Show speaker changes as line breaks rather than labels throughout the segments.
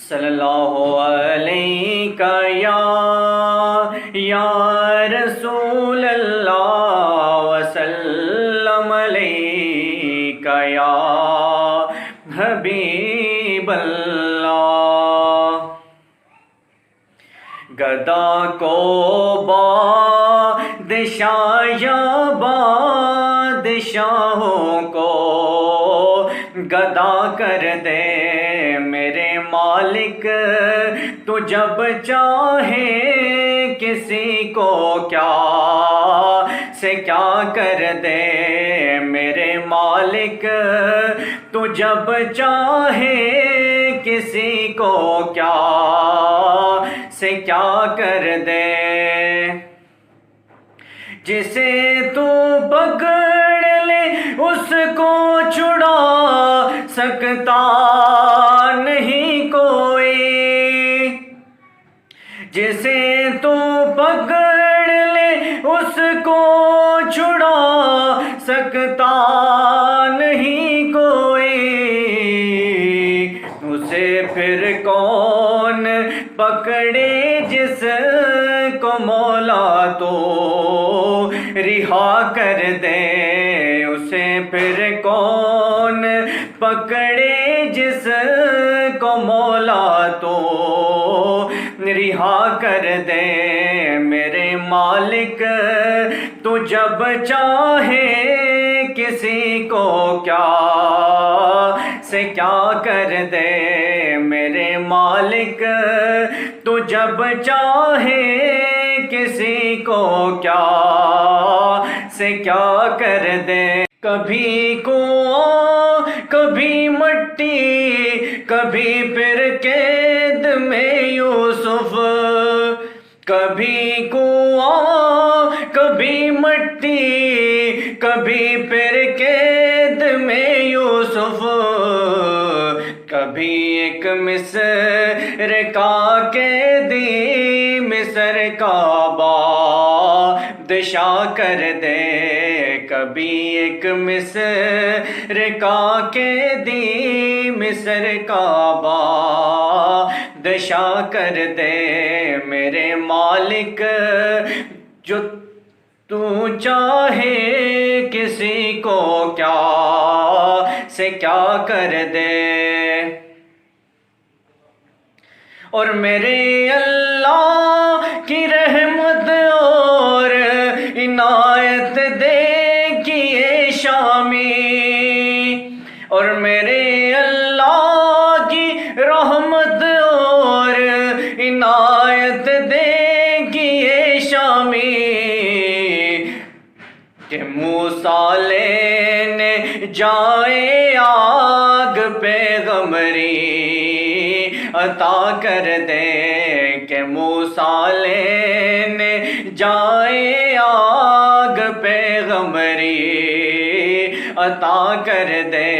صلی اللہ علیہ یا رسول اللہ وسلم علیہ یا حبیب اللہ۔ گدا کو بادشاہ یا بادشاہوں کو گدا کر دے میرے مالک، تو جب چاہے کسی کو کیا سے کیا کر دے میرے مالک، تو جب چاہے کسی کو کیا سے کیا کر دے۔ جسے تو پکڑ لے اس کو چھڑا سکتا نہیں کوئی، جسے تو پکڑ لے اس کو چھڑا سکتا نہیں کوئی، اسے پھر کون پکڑے جس کو مولا تو رہا کر دے، اسے پھر کون پکڑے جس کو مولا تو رہا کر دے میرے مالک، تو جب چاہے کسی کو کیا سے کیا کر دے میرے مالک، تو جب چاہے کسی کو کیا سے کیا کر دے۔ کبھی کنواں کبھی مٹی کبھی پھر قید میں یوسف، کبھی کنواں کبھی مٹی کبھی پھر قید میں یوسف، کبھی ایک مصر کا قیدی مصر کا بادشاہ کر دے، کبھی ایک مصر کا قیدی مصر کا بادشاہ کر دے میرے مالک، جو تو چاہے کسی کو کیا سے کیا کر دے۔ اور میرے اللہ کی رحمت اور عنایت دیکھیے شامی، اور میرے اللہ کی رحمت اور عنایت دیکھیے شامی، کہ موسیٰ لینے جائے آگ پیغمبری عطا کر دے، کہ موسیٰ لینے جائے آگ پیغمبری عطا کر دے۔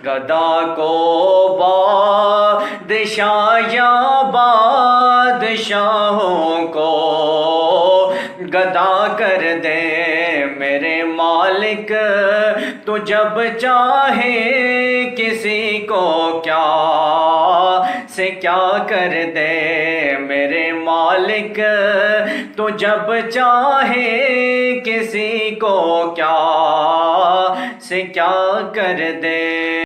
گدا کو بادشاہ یا بادشاہوں کو گدا کر دے میرے مالک، تو جب چاہے کسی کو کیا سے کیا کر دے میرے مالک، تو جب چاہے کسی کو کیا سے کیا کر دے۔